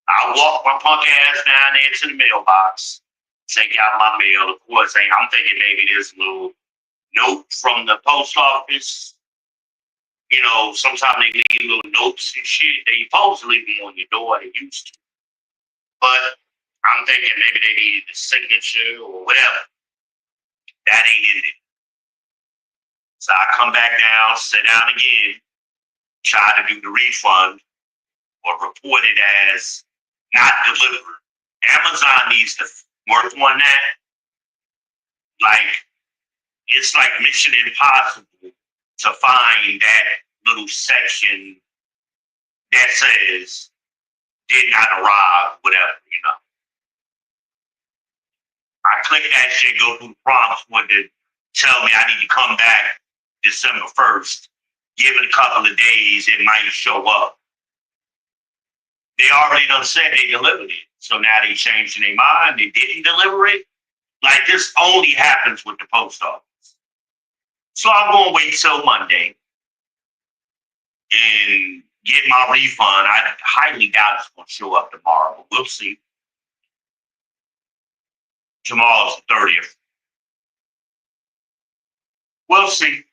I walk my punk ass down there to the mailbox, take out my mail. Of course, I'm thinking maybe this little note from the post office. You know, sometimes they leave little notes and shit. They supposed to leave them on your door. They used to. But I'm thinking maybe they needed the signature or whatever. That ain't in it. So I come back down, sit down again, try to do the refund or report it as not delivered. Amazon needs to work on that. Like, it's like Mission Impossible to find that little section that says did not arrive, whatever, you know. I click that shit, go through the prompts when they tell me I need to come back December 1st. Give it a couple of days, it might show up. They already done said they delivered it. So now they changing their mind. They didn't deliver it. Like this only happens with the post office. So I'm going to wait till Monday and get my refund. I highly doubt it's going to show up tomorrow, but we'll see. Tomorrow's the 30th. We'll see.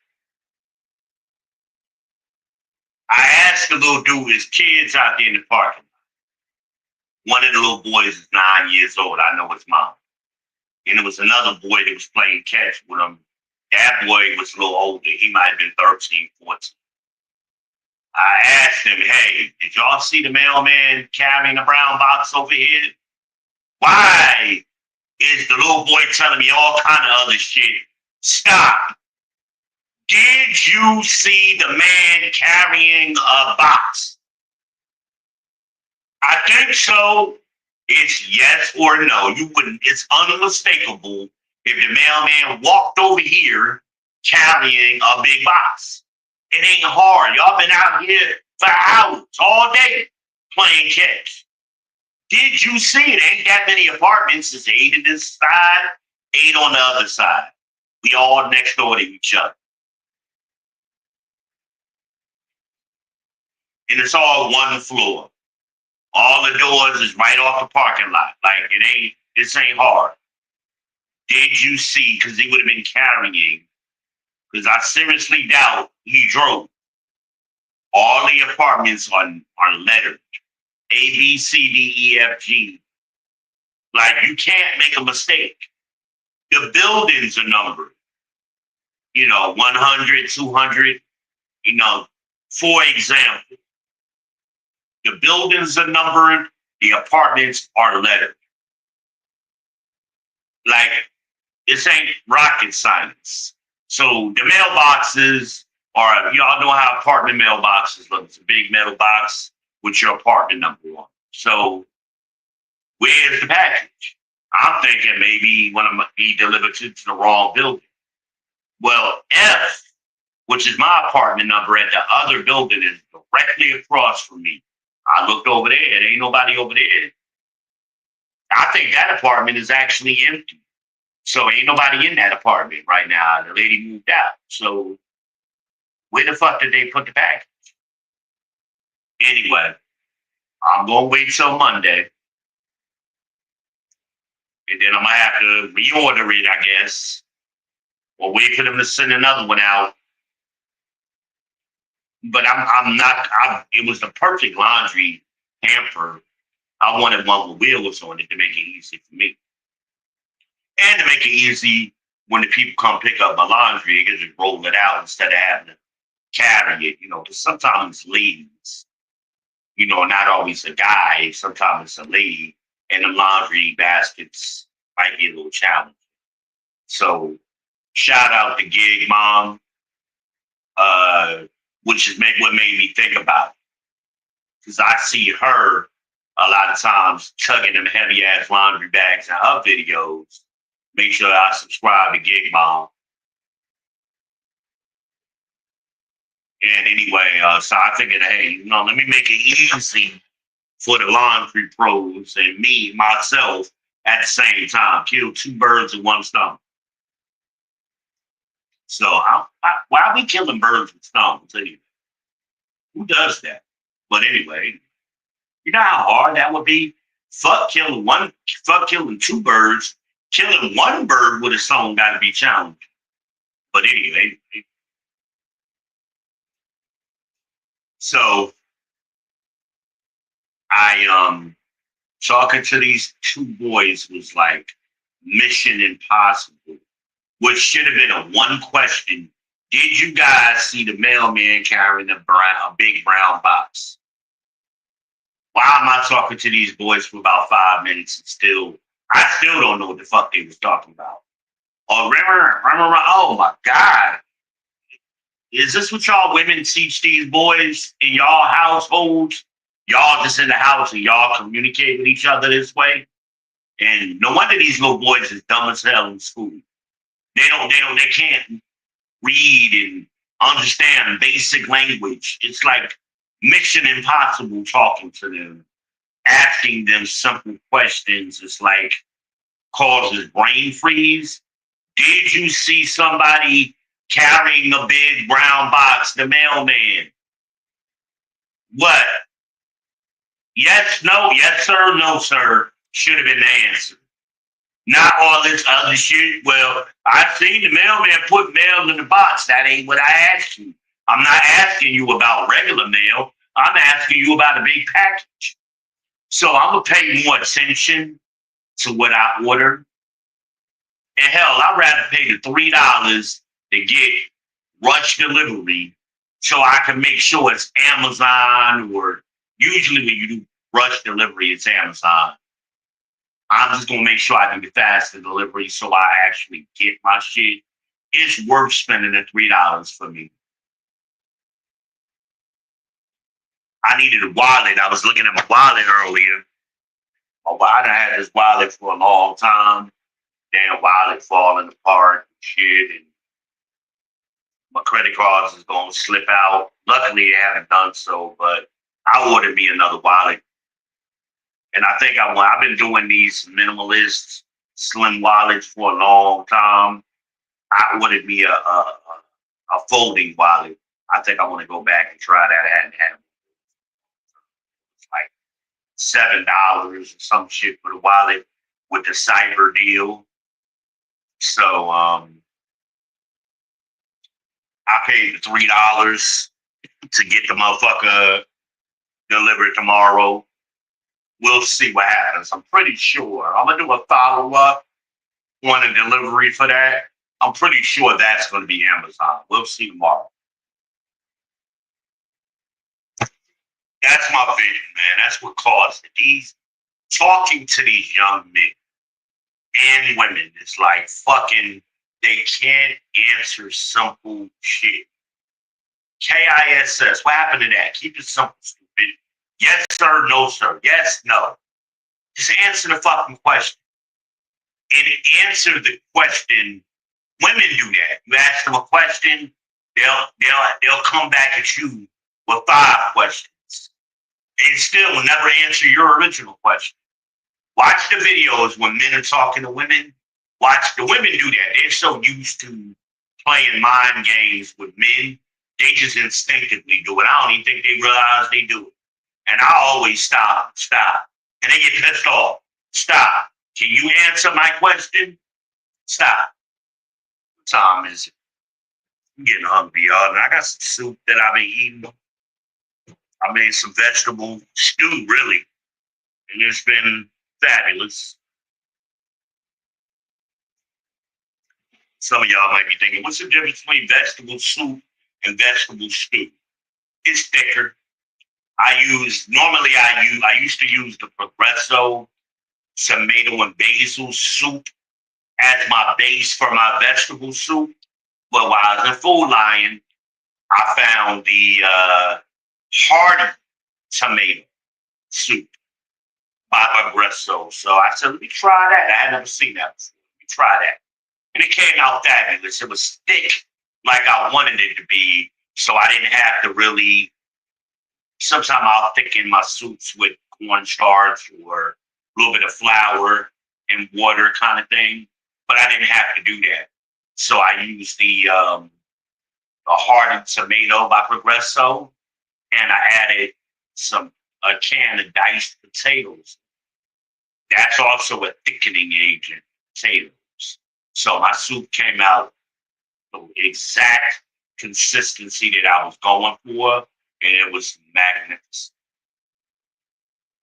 I asked the little dude, his kids out there in the parking lot. One of the little boys is 9 years old. I know his mom. And there was another boy that was playing catch with him. That boy was a little older. He might have been 13, 14. I asked him, hey, did y'all see the mailman carrying a brown box over here? Why is the little boy telling me all kind of other shit? Stop. Did you see the man carrying a box? I think so. It's yes or no. You wouldn't. It's unmistakable if the mailman walked over here carrying a big box. It ain't hard. Y'all been out here for hours, all day, playing catch. Did you see it? Ain't that many apartments. There's 8 on this side, 8 on the other side. We all next door to each other. And it's all one floor. All the doors is right off the parking lot. Like this ain't hard. Did you see? Because he would have been carrying. Because I seriously doubt he drove. All the apartments are lettered. A, B, C, D, E, F, G. Like you can't make a mistake. The buildings are numbered. 100, 200. For example. The buildings are numbered, the apartments are lettered. Like, this ain't rocket science. So the mailboxes are, y'all know how apartment mailboxes look. It's a big metal box with your apartment number on. So where's the package? I'm thinking maybe when I'm be delivered to the wrong building. Well, F, which is my apartment number at the other building, is directly across from me. I looked over there. There ain't nobody over there. I think that apartment is actually empty. So ain't nobody in that apartment right now. The lady moved out. So where the fuck did they put the package? Anyway, I'm going to wait till Monday. And then I'm going to have to reorder it, I guess. Or wait for them to send another one out. But I'm not, it was the perfect laundry hamper. I wanted one with wheels on it to make it easy for me. And to make it easy when the people come pick up my laundry, they can just roll it out instead of having to carry it, because sometimes it's ladies, not always a guy, sometimes it's a lady, and the laundry baskets might be a little challenging. So shout out to Gig Mom. which is what made me think about it. Because I see her a lot of times chugging them heavy ass laundry bags in her videos. Make sure I subscribe to Gig Mom. And anyway, so I figured, hey, let me make it easy for the laundry pros and me, myself, at the same time. Kill two birds with one stone. So why are we killing birds with stones anyway? Who does that? But anyway, you know how hard that would be? Fuck killing two birds. Killing one bird with a stone got to be challenging. But anyway, so I talking to these two boys was like Mission Impossible, which should have been a one question. Did you guys see the mailman carrying a big brown box? Why am I talking to these boys for about 5 minutes and I still don't know what the fuck they was talking about. Oh, oh my God. Is this what y'all women teach these boys in y'all households? Y'all just in the house and y'all communicate with each other this way? And no wonder these little boys is dumb as hell in school. They can't read and understand basic language. It's like Mission Impossible talking to them, asking them simple questions. It's like causes brain freeze. Did you see somebody carrying a big brown box, the mailman? What? Yes, no, yes, sir, no, sir. Should have been the answer. Not all this other shit. Well, I've seen the mailman put mail in the box. That ain't what I asked you. I'm not asking you about regular mail. I'm asking you about a big package. So I'm going to pay more attention to what I order. And hell, I'd rather pay the $3 to get rush delivery so I can make sure it's Amazon, or usually when you do rush delivery, it's Amazon. I'm just going to make sure I can get faster delivery so I actually get my shit. It's worth spending the $3 for me. I needed a wallet. I was looking at my wallet earlier. I done had this wallet for a long time. Damn wallet falling apart and shit. And my credit cards is going to slip out. Luckily, it haven't done so, but I ordered me another wallet. And I think I've been doing these minimalist slim wallets for a long time. I ordered me a folding wallet. I think I want to go back and try that. I hadn't had it's like $7 or some shit for the wallet with the cyber deal. So I paid the $3 to get the motherfucker delivered tomorrow. We'll see what happens. I'm pretty sure I'm gonna do a follow-up on a delivery for that. I'm pretty sure that's gonna be Amazon. We'll see tomorrow. That's my vision, man. That's what caused it. Talking to these young men and women is like fucking, they can't answer simple shit. KISS, what happened to that? Keep it simple, stupid. Yes, sir, no, sir. Yes, no. Just answer the fucking question. And answer the question. Women do that. You ask them a question, they'll come back at you with 5 questions. And still will never answer your original question. Watch the videos when men are talking to women. Watch the women do that. They're so used to playing mind games with men, they just instinctively do it. I don't even think they realize they do it. And I always stop. And they get pissed off. Stop. Can you answer my question? Stop. What time is it? I'm getting hungry, y'all. And I got some soup that I've been eating. I made some vegetable stew, really. And it's been fabulous. Some of y'all might be thinking, what's the difference between vegetable soup and vegetable stew? It's thicker. I used to use the Progresso tomato and basil soup as my base for my vegetable soup. But while I was in Food Lion, I found the hearty tomato soup by Progresso. So I said, let me try that. I had never seen that before. Let me try that. And it came out fabulous. It was thick like I wanted it to be. So I didn't have to really, sometimes I'll thicken my soups with cornstarch or a little bit of flour and water kind of thing. But I didn't have to do that. So I used the hardened tomato by Progresso, and I added a can of diced potatoes. That's also a thickening agent, potatoes. So my soup came out the exact consistency that I was going for, and it was magnificent.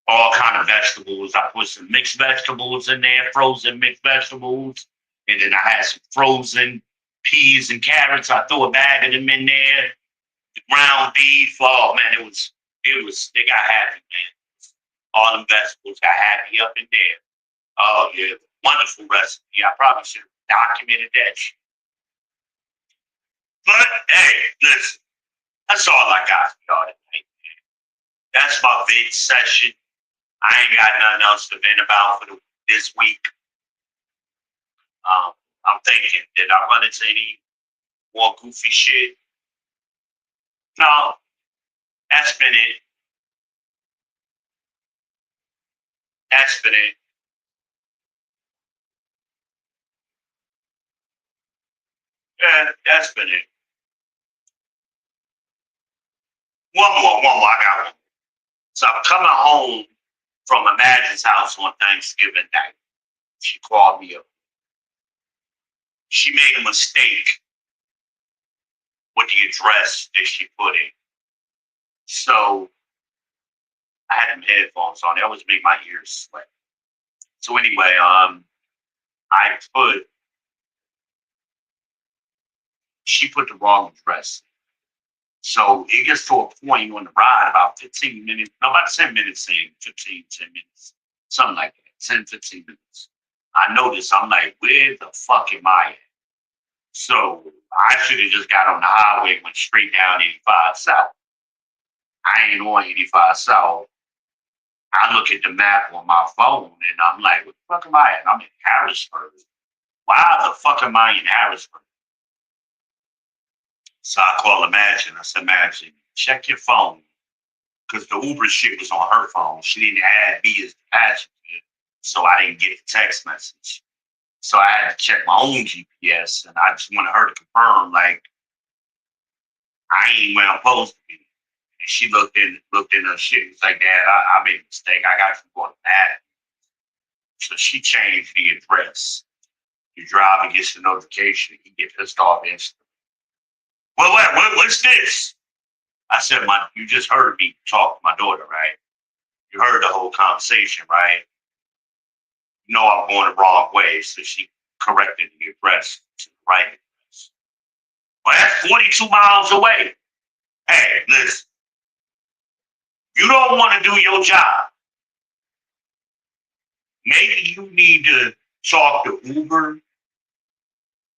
All kind of vegetables. I put some mixed vegetables in there, frozen mixed vegetables, and then I had some frozen peas and carrots. I threw a bag of them in there. The ground beef. Oh man, they got happy, man. All them vegetables got happy up in there. Oh yeah, wonderful recipe. I probably should have documented that shit. But hey, listen, that's all I got for y'all tonight. That's my vid session. I ain't got nothing else to vent about for this week. I'm thinking, did I run into any more goofy shit? No, that's been it. That's been it. Yeah, that's been it. One more. I got one. So I'm coming home from Imagine's house on Thanksgiving night. She called me up. She made a mistake with the address that she put in. So I had them headphones on. They always make my ears sweat. So anyway, I she put the wrong address. So it gets to a point on the ride about 15 minutes, no, about 10 minutes in, 15, 10 minutes, something like that, 10, 15 minutes. I noticed, I'm like, where the fuck am I at? So I should have just got on the highway and went straight down 85 South. I ain't on 85 South. I look at the map on my phone and I'm like, what the fuck am I at? I'm in Harrisburg. Why the fuck am I in Harrisburg? So I call Imagine. I said, Imagine, check your phone. Because the Uber shit was on her phone. She didn't add me as the passenger. So I didn't get the text message. So I had to check my own GPS. And I just wanted her to confirm, like, I ain't where I'm supposed to be. And she looked in her shit. It's like, Dad, I made a mistake. I got you going back. So she changed the address. The driver gets the notification. He gets pissed off instantly. Well, what's this? I said, you just heard me talk to my daughter, right? You heard the whole conversation, right? You know I'm going the wrong way. So she corrected the address to the right address. Well, that's 42 miles away. Hey, listen. You don't want to do your job. Maybe you need to talk to Uber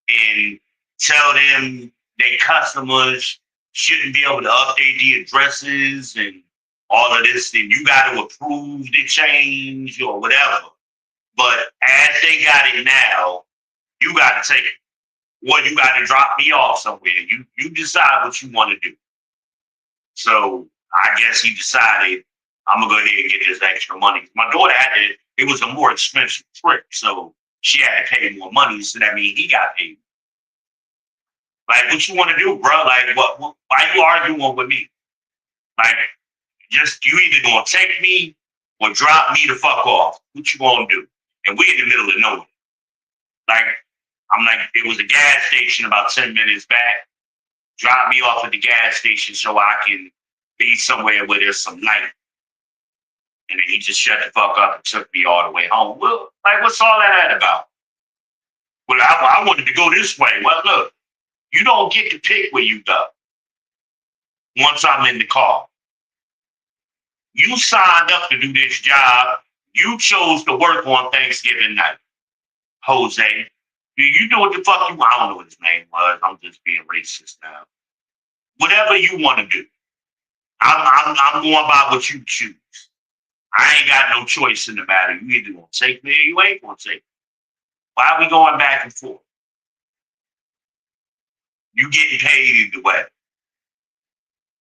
and tell them their customers shouldn't be able to update the addresses and all of this, then you got to approve the change or whatever. But as they got it now, you got to take it. Or you got to drop me off somewhere. You decide what you want to do. So I guess he decided, I'm going to go ahead and get this extra money. My daughter it was a more expensive trip, so she had to pay more money, so that means he got paid. Like, what you want to do, bro? Like, why you arguing with me? Like, just, you either going to take me or drop me the fuck off. What you going to do? And we're in the middle of nowhere. Like, I'm like, it was a gas station about 10 minutes back. Drop me off at the gas station so I can be somewhere where there's some light. And then he just shut the fuck up and took me all the way home. Well, like, what's all that about? Well, I wanted to go this way. Well, look, you don't get to pick where you go once I'm in the car. You signed up to do this job. You chose to work on Thanksgiving night, Jose. You do what the fuck you want. I don't know what his name was. I'm just being racist now. Whatever you want to do. I'm going by what you choose. I ain't got no choice in the matter. You either gonna take me or you ain't gonna take me. Why are we going back and forth? You getting paid either way.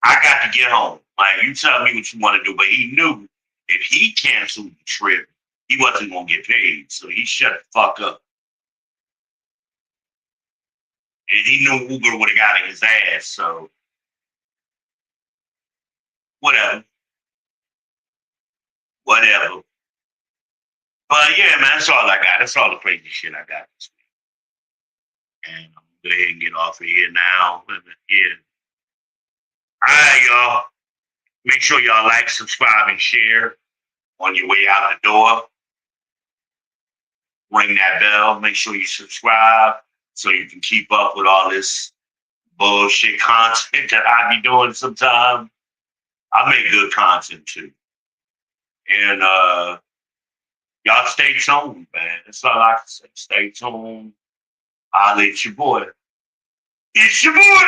I got to get home. Like, you tell me what you want to do, but he knew if he canceled the trip, he wasn't gonna get paid. So he shut the fuck up. And he knew Uber would have got his ass. So whatever, whatever. But yeah, man, that's all I got. That's all the crazy shit I got this week. And I'm gonna go ahead and get off of here now. Yeah. All right, y'all. Make sure y'all like, subscribe, and share on your way out the door. Ring that bell. Make sure you subscribe so you can keep up with all this bullshit content that I be doing sometimes. I make good content too. And y'all stay tuned, man. That's all I can say. Stay tuned. I'll let your boy. It's your boy.